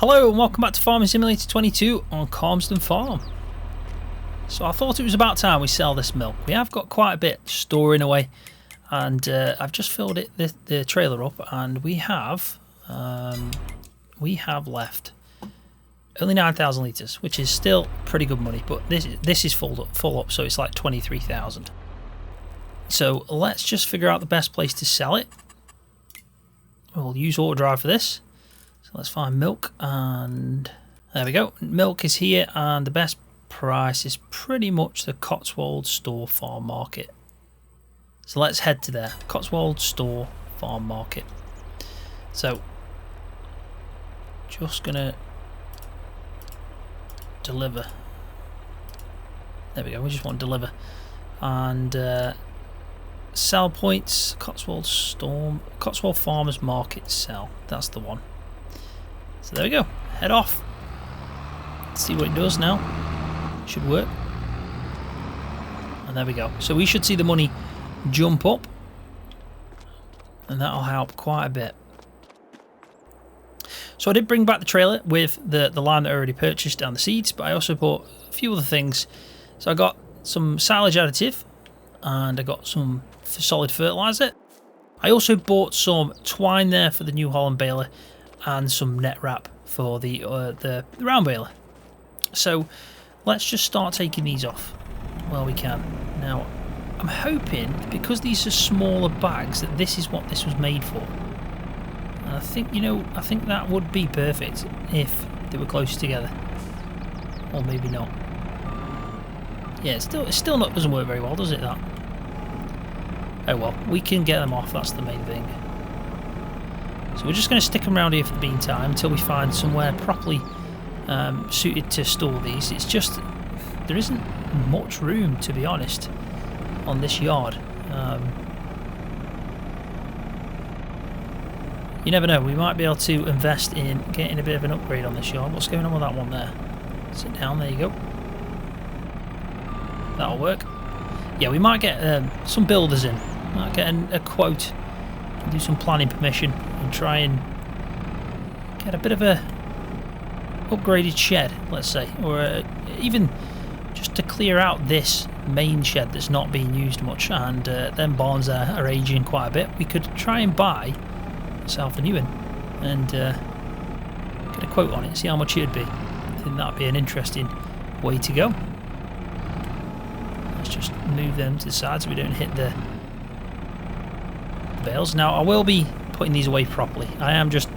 Hello and welcome back to Farming Simulator 22 on Calmsden Farm. So I thought it was about time we sell this milk. We have got quite a bit storing away, and I've just filled the trailer up, and we have left only 9,000 litres, which is still pretty good money. But this is full up, so it's like 23,000. So let's just figure out the best place to sell it. We'll use auto drive for this. So let's find milk, and there we go. Milk is here, and the best price is pretty much the Cotswold Store Farm Market. So let's head to there. Cotswold Store Farm Market. So just gonna deliver. There we go. We just want to deliver, and sell points. Cotswold Farmers Market sell. That's the one. So there we go. Head off. Let's see what it does now. Should work. And there we go. So we should see the money jump up, and that'll help quite a bit. So I did bring back the trailer with the lime that I already purchased and the seeds, but I also bought a few other things. So I got some silage additive, and I got some solid fertilizer. I also bought some twine there for the New Holland baler, and some net wrap for the round baler. So let's just start taking these off while we can. Now I'm hoping, because these are smaller bags, that this is what this was made for. And I think, I think that would be perfect if they were close together, or maybe not. Yeah, it still not doesn't work very well, does it? That. Oh well, we can get them off. That's the main thing. So we're just going to stick them around here for the meantime until we find somewhere properly suited to store these. It's just there isn't much room, to be honest, on this yard. You never know, we might be able to invest in getting a bit of an upgrade on this yard. What's going on with that one there? Sit down, there you go. That'll work. Yeah, we might get some builders in. Might get a quote, do some planning permission, and try and get a bit of a upgraded shed, let's say, or even just to clear out this main shed that's not being used much, and them barns there are aging quite a bit. We could try and buy ourselves a new one and get a quote on it, see how much it would be. I think that'd be an interesting way to go. Let's just move them to the side so we don't hit the bales. Now I will be putting these away properly. I am just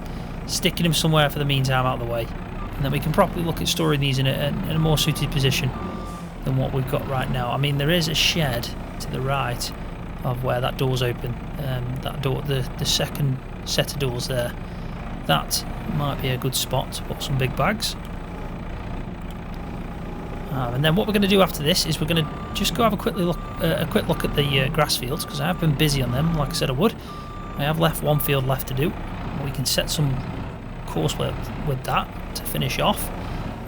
sticking them somewhere for the meantime out of the way, and then we can properly look at storing these in a more suited position than what we've got right now. I mean, there is a shed to the right of where that door's open. That door, the second set of doors there, that might be a good spot to put some big bags. And then what we're going to do after this is we're going to just go have a quick look at the grass fields, because I have been busy on them, like I said I would. I have left one field left to do. We can set some course with that to finish off,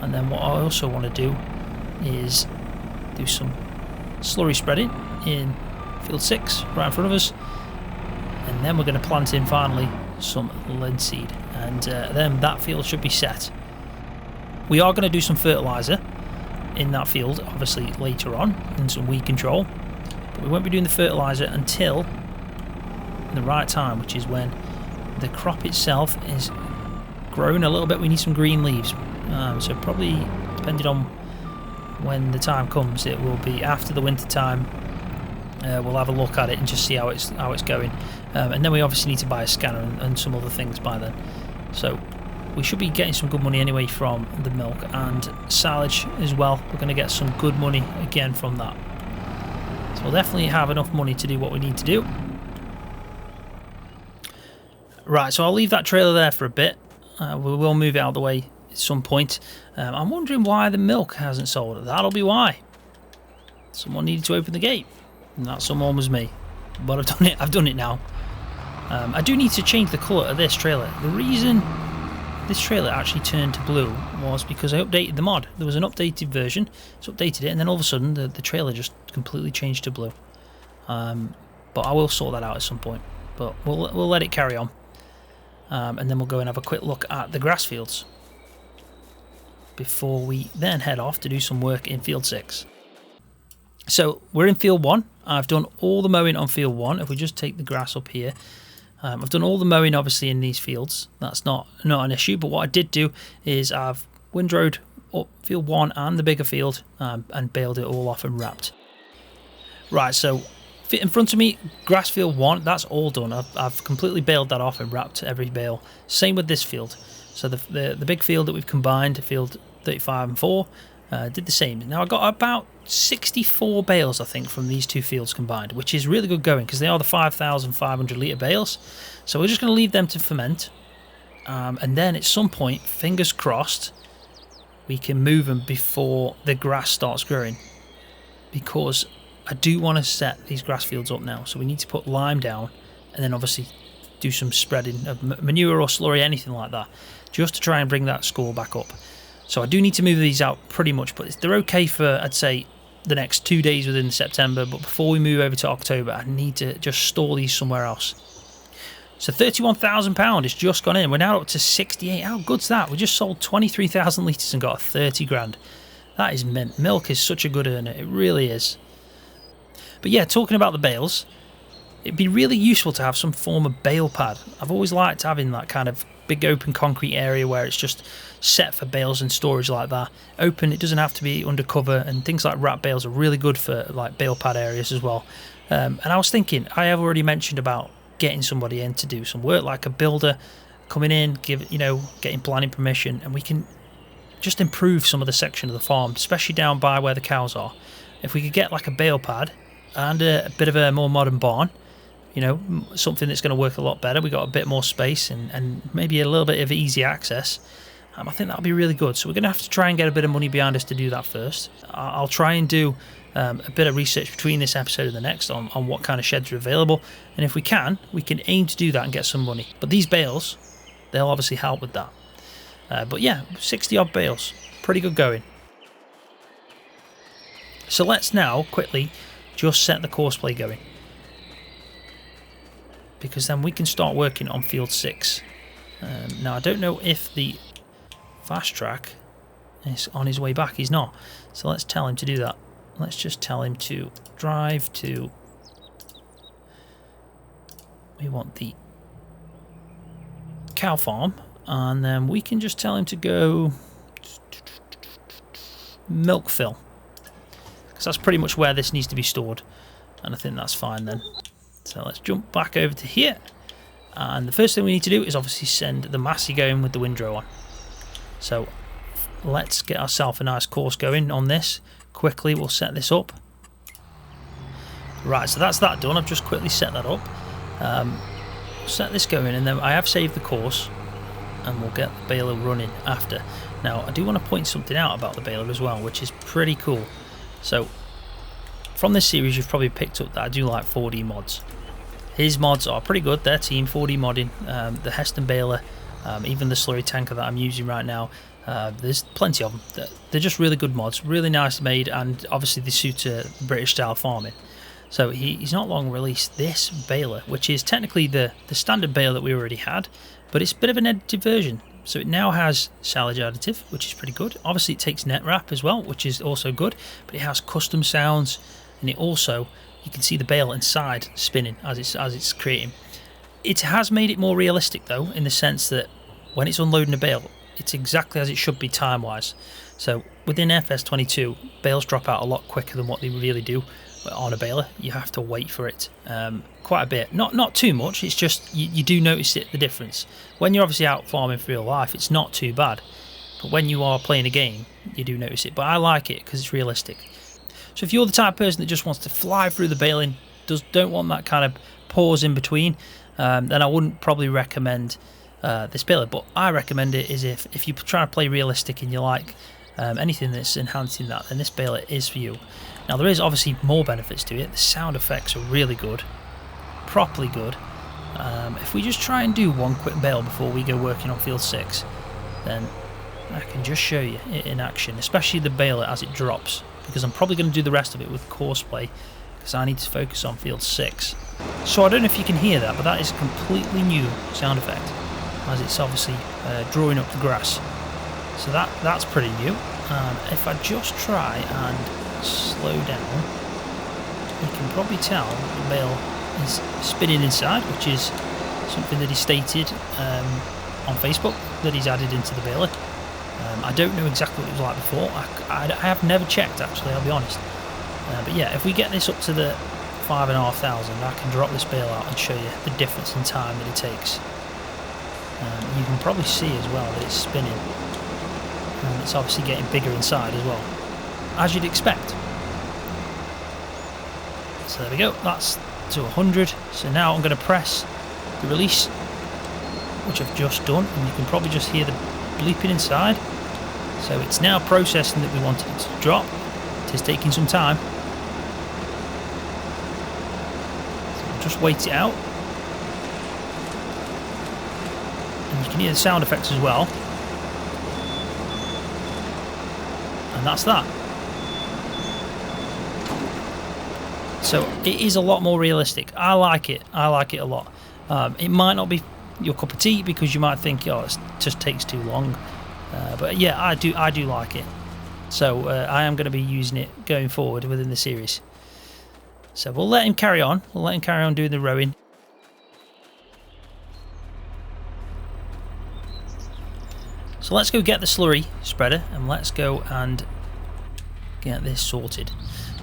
and then what I also want to do is do some slurry spreading in field 6 right in front of us, and then we're going to plant in finally some linseed, and then that field should be set. We are going to do some fertilizer in that field obviously later on, and some weed control, but we won't be doing the fertilizer until the right time, which is when the crop itself is grown a little bit. We need some green leaves, so probably depending on when the time comes, it will be after the winter time. We'll have a look at it and just see how it's going, and then we obviously need to buy a scanner and some other things by then. So we should be getting some good money anyway from the milk and silage as well. We're going to get some good money again from that. So we'll definitely have enough money to do what we need to do. Right, so I'll leave that trailer there for a bit. We will move it out of the way at some point. I'm wondering why the milk hasn't sold. That'll be why. Someone needed to open the gate, and that someone was me. But I've done it. I've done it now. I do need to change the colour of this trailer. The reason this trailer actually turned to blue was because I updated the mod. There was an updated version, so updated it, and then all of a sudden the trailer just completely changed to blue. But I will sort that out at some point. But we'll let it carry on. And then we'll go and have a quick look at the grass fields. before we then head off to do some work in field 6. So we're in field 1. I've done all the mowing on field 1. If we just take the grass up here, I've done all the mowing obviously in these fields. That's not an issue, but what I did do is I've windrowed up field 1 and the bigger field and baled it all off and wrapped. Right, so in front of me, grass field 1, that's all done. I've completely baled that off and wrapped every bale. Same with this field. So the big field that we've combined, field 35 and 4, did the same. Now I got about 64 bales I think from these two fields combined, which is really good going because they are the 5,500 litre bales. So we're just going to leave them to ferment, and then at some point, fingers crossed, we can move them before the grass starts growing, because I do want to set these grass fields up now. So we need to put lime down and then obviously do some spreading of manure or slurry, anything like that, just to try and bring that score back up. So I do need to move these out pretty much, but they're okay for, I'd say, the next 2 days within September. But before we move over to October, I need to just store these somewhere else. So £31,000 has just gone in. We're now up to 68. How good's that? We just sold 23,000 litres and got 30 grand. That is mint. Milk is such a good earner. It really is. But yeah, talking about the bales, it'd be really useful to have some form of bale pad. I've always liked having that kind of big open concrete area where it's just set for bales and storage like that. Open, it doesn't have to be undercover, and things like wrap bales are really good for like bale pad areas as well. And I was thinking, I have already mentioned about getting somebody in to do some work, like a builder coming in, getting planning permission, and we can just improve some of the section of the farm, especially down by where the cows are. If we could get like a bale pad and a bit of a more modern barn, something that's going to work a lot better. We got a bit more space and maybe a little bit of easy access. I think that'll be really good. So we're going to have to try and get a bit of money behind us to do that first. I'll try and do a bit of research between this episode and the next on what kind of sheds are available. And if we can aim to do that and get some money. But these bales, they'll obviously help with that. But yeah, 60 odd bales. Pretty good going. So let's now quickly just set the courseplay going, because then we can start working on field 6. Now I don't know if the fast track is on his way back. He's not, so let's tell him to do that. Let's just tell him to drive to, we want the cow farm, and then we can just tell him to go milk fill, because that's pretty much where this needs to be stored, and I think that's fine then. So let's jump back over to here, and the first thing we need to do is obviously send the Massey going with the windrow on. So let's get ourselves a nice course going on this. Quickly we'll set this up. Right, so that's that done. I've just quickly set that up. Set this going, and then I have saved the course, and we'll get the baler running after. Now I do want to point something out about the baler as well, which is pretty cool. So from this series you've probably picked up that I do like 4D mods. His mods are pretty good. They're team 4D modding. The Heston baler, even the slurry tanker that I'm using right now, there's plenty of them. They're just really good mods, really nice made, and obviously they suit British style farming. So he's not long released this baler, which is technically the standard baler that we already had, but it's a bit of an edited version. So it now has silage additive, which is pretty good. Obviously it takes net wrap as well, which is also good, but it has custom sounds, and it also, you can see the bale inside spinning as it's creating. It has made it more realistic though, in the sense that when it's unloading a bale, it's exactly as it should be time wise. So within FS22, bales drop out a lot quicker than what they really do on a baler. You have to wait for it quite a bit. Not too much, it's just you do notice the difference. When you're obviously out farming for real life, it's not too bad, but when you are playing a game, you do notice it. But I like it because it's realistic. So if you're the type of person that just wants to fly through the baling, don't want that kind of pause in between, then I wouldn't probably recommend this baler. But I recommend it is if you're trying to play realistic and you like anything that's enhancing that, then this baler is for you. Now there is obviously more benefits to it. The sound effects are really good, properly good. If we just try and do one quick bale before we go working on field 6, then I can just show you it in action, especially the baler as it drops, because I'm probably going to do the rest of it with courseplay because I need to focus on field 6. So I don't know if you can hear that, but that is a completely new sound effect as it's obviously drawing up the grass. So that's pretty new. If I just try and slow down, you can probably tell the bale is spinning inside, which is something that he stated on Facebook that he's added into the baler. I don't know exactly what it was like before. I have never checked, actually, I'll be honest. But yeah, if we get this up to the 5,500, I can drop this bale out and show you the difference in time that it takes. You can probably see as well that it's spinning, and it's obviously getting bigger inside as well, as you'd expect. So there we go, that's to 100. So now I'm going to press the release, which I've just done, and you can probably just hear the bleeping inside. So it's now processing that we wanted it to drop. It is taking some time. So we'll just wait it out. And you can hear the sound effects as well. And that's that. So it is a lot more realistic. I like it. I like it a lot. It might not be your cup of tea because you might think, oh, it just takes too long. But yeah, I do like it. So I am going to be using it going forward within the series. So we'll let him carry on. We'll let him carry on doing the rowing. So let's go get the slurry spreader and let's go and get this sorted.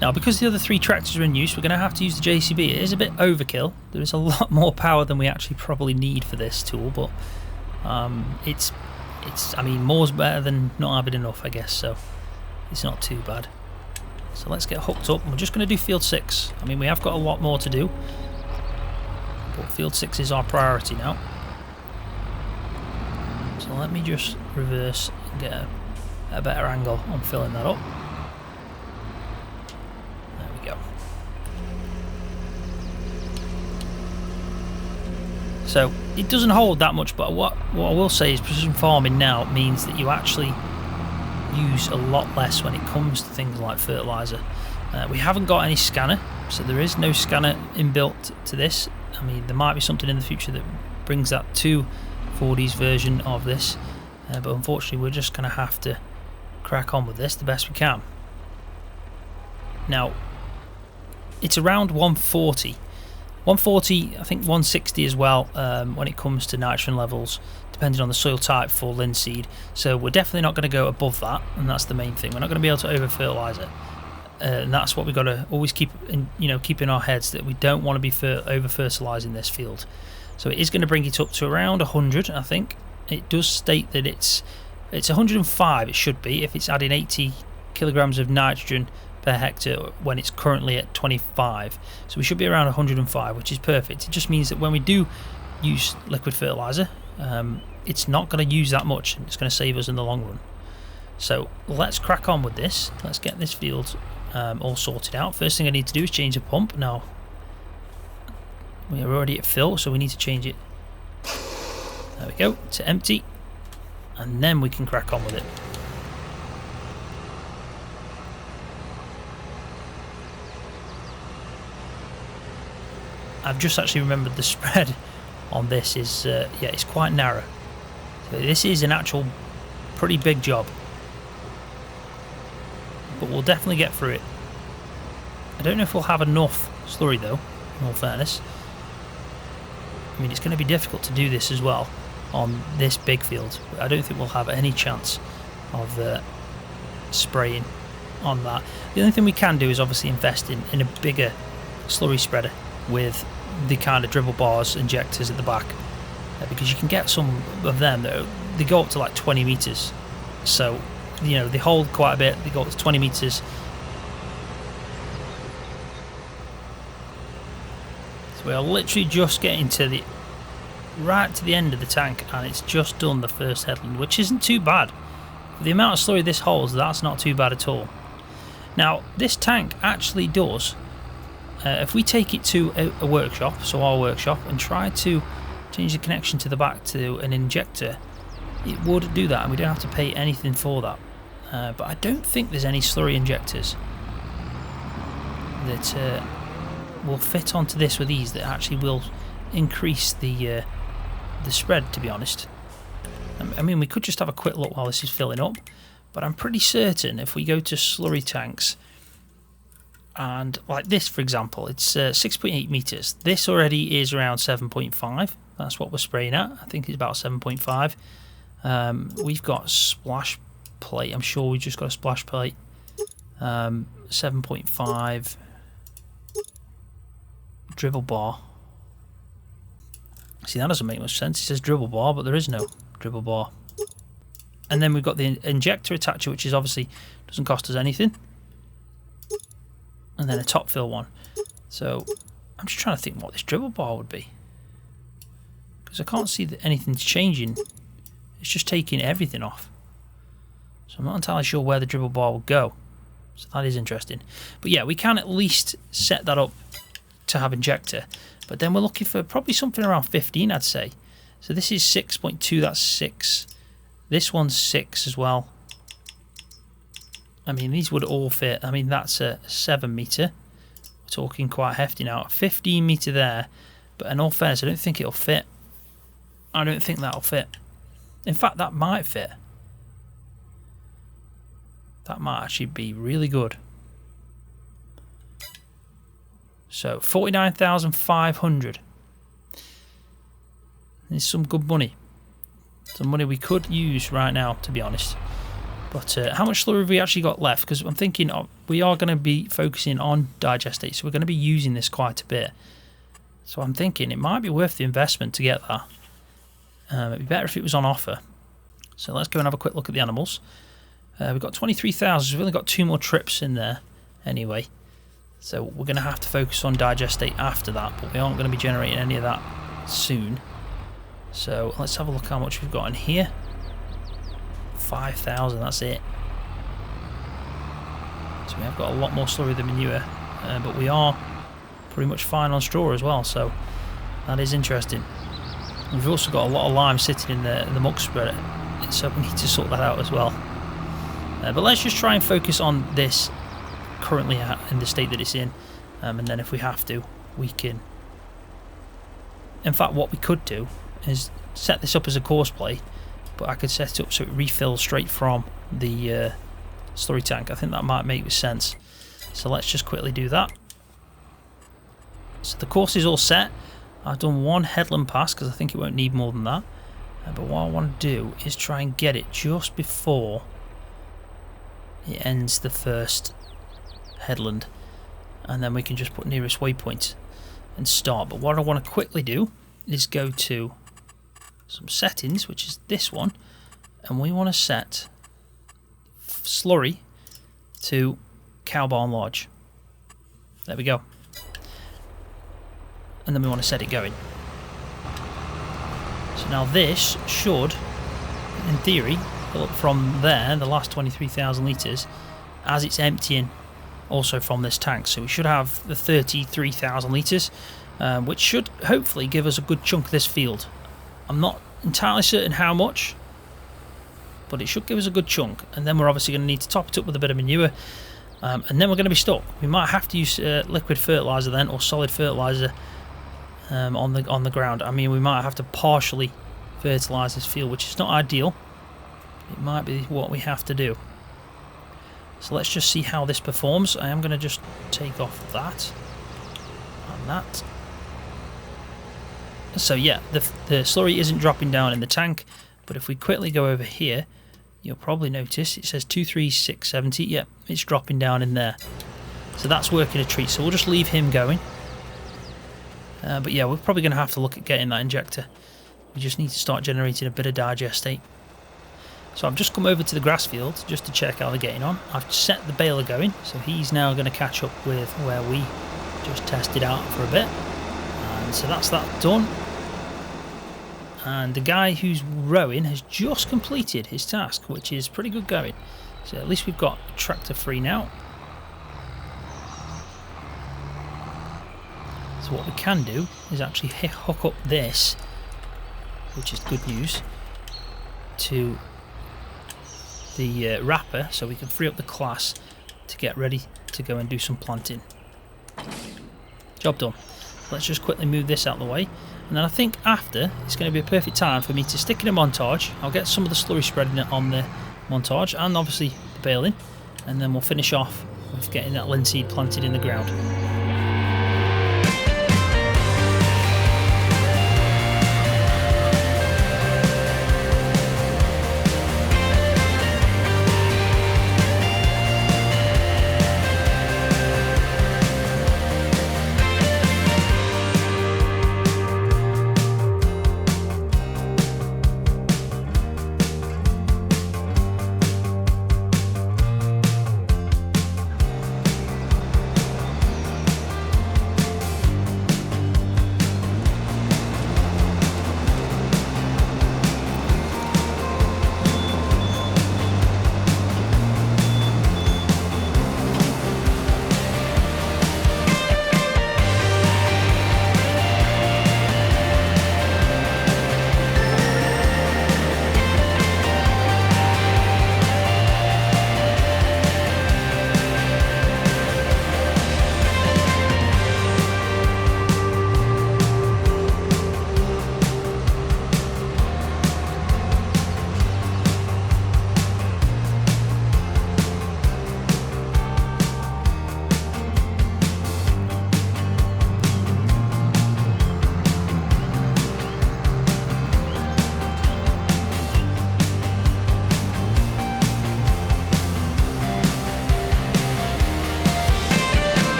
Now, because the other 3 tractors are in use, we're going to have to use the JCB. It is a bit overkill. There is a lot more power than we actually probably need for this tool, but it's I mean, more's better than not having enough, I guess, so it's not too bad. So let's get hooked up. We're just going to do field 6. I mean, we have got a lot more to do, but field 6 is our priority now. So let me just reverse and get a better angle on filling that up. There we go. So it doesn't hold that much, but what I will say is precision farming now means that you actually use a lot less when it comes to things like fertilizer. We haven't got any scanner, so there is no scanner inbuilt to this. I mean, there might be something in the future that brings that to 4D's version of this, but unfortunately we're just going to have to crack on with this the best we can. Now, it's around 140. 140, I think 160 as well when it comes to nitrogen levels, depending on the soil type for linseed. So we're definitely not going to go above that, and that's the main thing. We're not going to be able to over fertilise it, and that's what we've got to always keep in our heads, that we don't want to be over fertilising this field. So it is going to bring it up to around 100, I think. It does state that it's 105. It should be if it's adding 80 kilograms of nitrogen per hectare when it's currently at 25. So we should be around 105, which is perfect. It just means that when we do use liquid fertilizer, it's not going to use that much, and it's going to save us in the long run. So let's crack on with this. Let's get this field all sorted out. First thing I need to do is change the pump. Now we are already at fill, so we need to change it, there we go, to empty, and then we can crack on with it. I've just actually remembered the spread on this is yeah, it's quite narrow. So this is an actual pretty big job, but we'll definitely get through it. I don't know if we'll have enough slurry though, in all fairness. I mean, it's going to be difficult to do this as well on this big field. I don't think we'll have any chance of spraying on that. The only thing we can do is obviously invest in a bigger slurry spreader with the kind of dribble bars injectors at the back, because you can get some of them that they go up to like 20 meters, so you know they hold quite a bit. They go up to 20 meters. So we are literally just getting to right to the end of the tank, and it's just done the first headland, which isn't too bad. For the amount of slurry this holds, that's not too bad at all. Now this tank actually does, if we take it to a workshop, so our workshop, and try to change the connection to the back to an injector, it would do that, and we don't have to pay anything for that. But I don't think there's any slurry injectors that will fit onto this with ease that actually will increase the spread, to be honest. I mean, we could just have a quick look while this is filling up, but I'm pretty certain if we go to slurry tanks, and like this, for example, it's 6.8 meters. This already is around 7.5. That's what we're spraying at. I think it's about 7.5. We've got splash plate. I'm sure we just got a splash plate. 7.5. Dribble bar. See, that doesn't make much sense. It says dribble bar, but there is no dribble bar. And then we've got the injector attacher, which is obviously doesn't cost us anything. And then a top fill one. So I'm just trying to think what this dribble bar would be, because I can't see that anything's changing. It's just taking everything off. So I'm not entirely sure where the dribble bar will go. So that is interesting. But yeah, we can at least set that up to have injector. But then we're looking for probably something around 15, I'd say. So this is 6.2, that's 6. This one's 6 as well. I mean, these would all fit. I mean, that's a 7 meter. We're talking quite hefty now. 15 meter there. But in all fairness, I don't think it'll fit. I don't think that'll fit. In fact, that might fit. That might actually be really good. So 49,500. It's some good money. Some money we could use right now, to be honest. But how much slurry have we actually got left? Because I'm thinking we are going to be focusing on digestate, so we're going to be using this quite a bit. So I'm thinking it might be worth the investment to get that. It'd be better if it was on offer. So let's go and have a quick look at the animals. We've got 23,000. So we've only got 2 more trips in there anyway. So we're going to have to focus on digestate after that, but we aren't going to be generating any of that soon. So let's have a look how much we've got in here. 5,000, that's it. So we have got a lot more slurry than manure, but we are pretty much fine on straw as well, so that is interesting. We've also got a lot of lime sitting in the muck spreader, so we need to sort that out as well. But let's just try and focus on this currently in the state that it's in, and then if we have to, we can. In fact, what we could do is set this up as a course plate, but I could set it up so it refills straight from the slurry tank. I think that might make sense. So let's just quickly do that. So the course is all set. I've done 1 headland pass because I think it won't need more than that. But what I want to do is try and get it just before it ends the first headland, and then we can just put nearest waypoint and start. But what I want to quickly do is go to some settings, which is this one, and we want to set slurry to cow barn lodge. There we go. And then we want to set it going. So now this should, in theory, fill up from there, the last 23,000 litres, as it's emptying also from this tank. So we should have the 33,000 litres, which should hopefully give us a good chunk of this field. I'm not entirely certain how much, but it should give us a good chunk. And then we're obviously going to need to top it up with a bit of manure, and then we're going to be stuck. We might have to use liquid fertiliser then, or solid fertiliser on the ground. I mean, we might have to partially fertilise this field, which is not ideal. It might be what we have to do. So let's just see how this performs. I am going to just take off that and that. So yeah, the slurry isn't dropping down in the tank, but if we quickly go over here, you'll probably notice it says 23670. Yep, it's dropping down in there. So that's working a treat. So we'll just leave him going. But yeah, we're probably going to have to look at getting that injector. We just need to start generating a bit of digestate. So I've just come over to the grass field just to check how they're getting on. I've set the baler going, so he's now going to catch up with where we just tested out for a bit. And so that's that done. And the guy who's rowing has just completed his task, which is pretty good going. So at least we've got tractor free now. So what we can do is actually hook up this, which is good news, to the wrapper, so we can free up the class to get ready to go and do some planting. Job done. let's just quickly move this out of the way. And then I think after, it's going to be a perfect time for me to stick in a montage. I'll get some of the slurry spreading on the montage, and obviously the baling. And then we'll finish off with getting that linseed planted in the ground.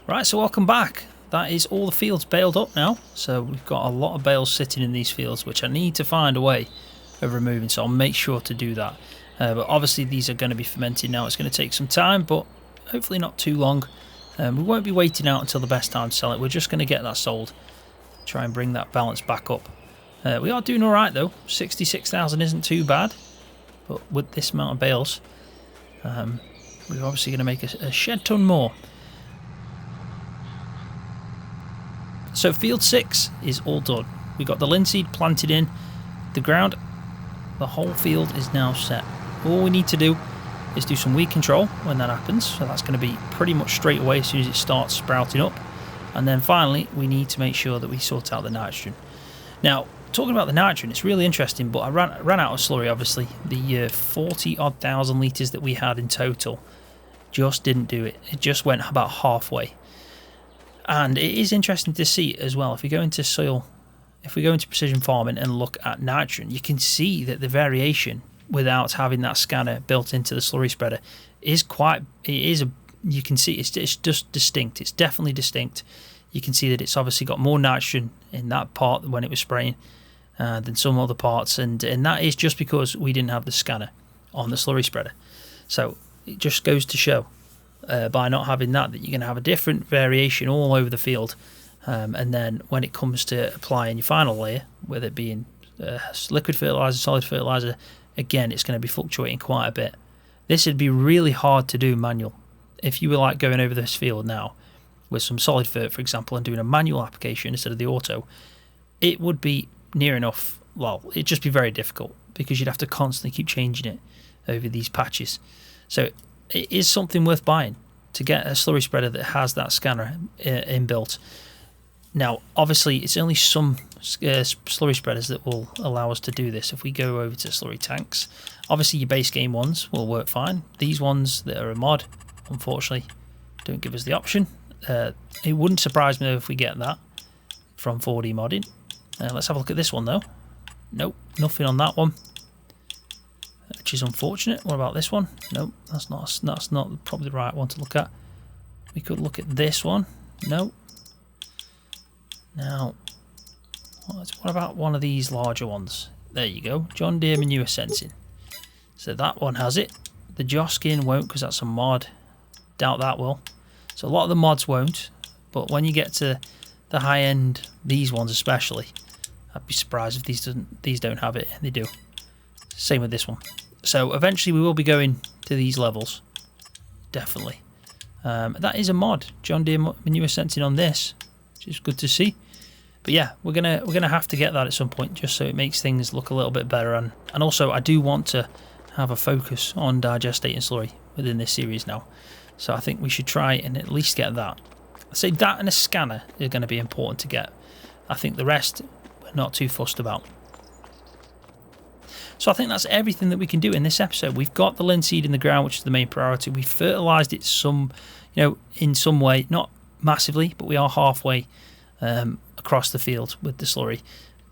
Right, so welcome back. That is all the fields baled up now. So we've got a lot of bales sitting in these fields, which I need to find a way of removing. So I'll make sure to do that. But obviously these are going to be fermented now. It's going to take some time, but hopefully not too long. We won't be waiting out until the best time to sell it. We're just going to get that sold. Try and bring that balance back up. We are doing alright though. 66,000 isn't too bad. But with this amount of bales, we're obviously going to make a shed ton more. So field 6 is all done. We got the linseed planted in the ground. The whole field is now set. All we need to do is do some weed control when that happens. So that's going to be pretty much straight away as soon as it starts sprouting up. And then finally, we need to make sure that we sort out the nitrogen. Now, talking about the nitrogen, it's really interesting, but I ran out of slurry, obviously. The 40-odd thousand litres that we had in total just didn't do it. It just went about halfway. And it is interesting to see as well, if we go into soil, if we go into precision farming and look at nitrogen, you can see that the variation without having that scanner built into the slurry spreader is you can see it's just distinct. It's definitely distinct. You can see that it's obviously got more nitrogen in that part when it was spraying than some other parts, and that is just because we didn't have the scanner on the slurry spreader. So it just goes to show by not having that you're going to have a different variation all over the field, And then when it comes to applying your final layer, whether it being liquid fertilizer, solid fertilizer, again, it's going to be fluctuating quite a bit. This would be really hard to do manual. If you were like going over this field now with some solid fert, for example, and doing a manual application instead of the auto, it would be near enough, well, it'd just be very difficult because you'd have to constantly keep changing it over these patches. So it is something worth buying to get a slurry spreader that has that scanner inbuilt. Now, obviously, it's only some slurry spreaders that will allow us to do this. If we go over to slurry tanks, obviously your base game ones will work fine. These ones that are a mod, unfortunately, don't give us the option. It wouldn't surprise me if we get that from 4D modding. Let's have a look at this one though. Nope, nothing on that one, which is unfortunate. What about this one? Nope, that's not probably the right one to look at. We could look at this one. Nope. Now, what about one of these larger ones? There you go, John Deere manure sensing. So that one has it. The Joskin won't because that's a mod. Doubt that will. So a lot of the mods won't, but when you get to the high end, these ones especially, I'd be surprised if these don't have it. They do. Same with this one. So eventually we will be going to these levels, definitely. That is a mod, John Deere manure sensing on this, which is good to see. But yeah, we're gonna have to get that at some point, just so it makes things look a little bit better. And also I do want to have a focus on digestate and slurry within this series now. So I think we should try and at least get that. I'd say that and a scanner is going to be important to get. I think the rest we're not too fussed about. So I think that's everything that we can do in this episode. We've got the linseed in the ground, which is the main priority. We've fertilised it in some way, not massively, but we are halfway across the field with the slurry.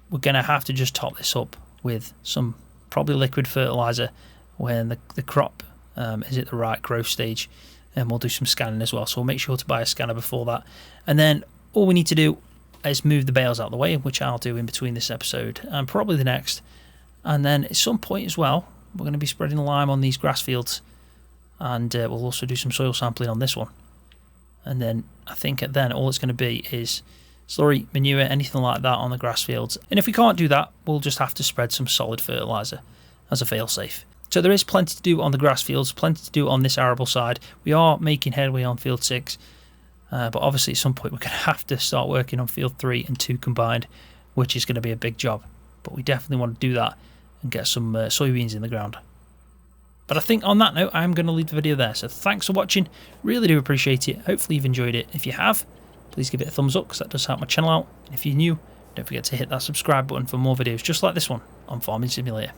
We're going to have to just top this up with some probably liquid fertiliser when the crop is at the right growth stage, and we'll do some scanning as well. So we'll make sure to buy a scanner before that, and then all we need to do is move the bales out of the way, which I'll do in between this episode and probably the next. And then at some point as well, we're going to be spreading lime on these grass fields, and we'll also do some soil sampling on this one. And then I think then all it's going to be is slurry, manure, anything like that on the grass fields. And if we can't do that, we'll just have to spread some solid fertiliser as a fail-safe. So there is plenty to do on the grass fields, plenty to do on this arable side. We are making headway on field 6, but obviously at some point we're going to have to start working on field 3 and 2 combined, which is going to be a big job. But we definitely want to do that and get some soybeans in the ground. But I think on that note, I'm going to leave the video there. So thanks for watching. Really do appreciate it. Hopefully you've enjoyed it. If you have, please give it a thumbs up because that does help my channel out. And if you're new, don't forget to hit that subscribe button for more videos just like this one on Farming Simulator.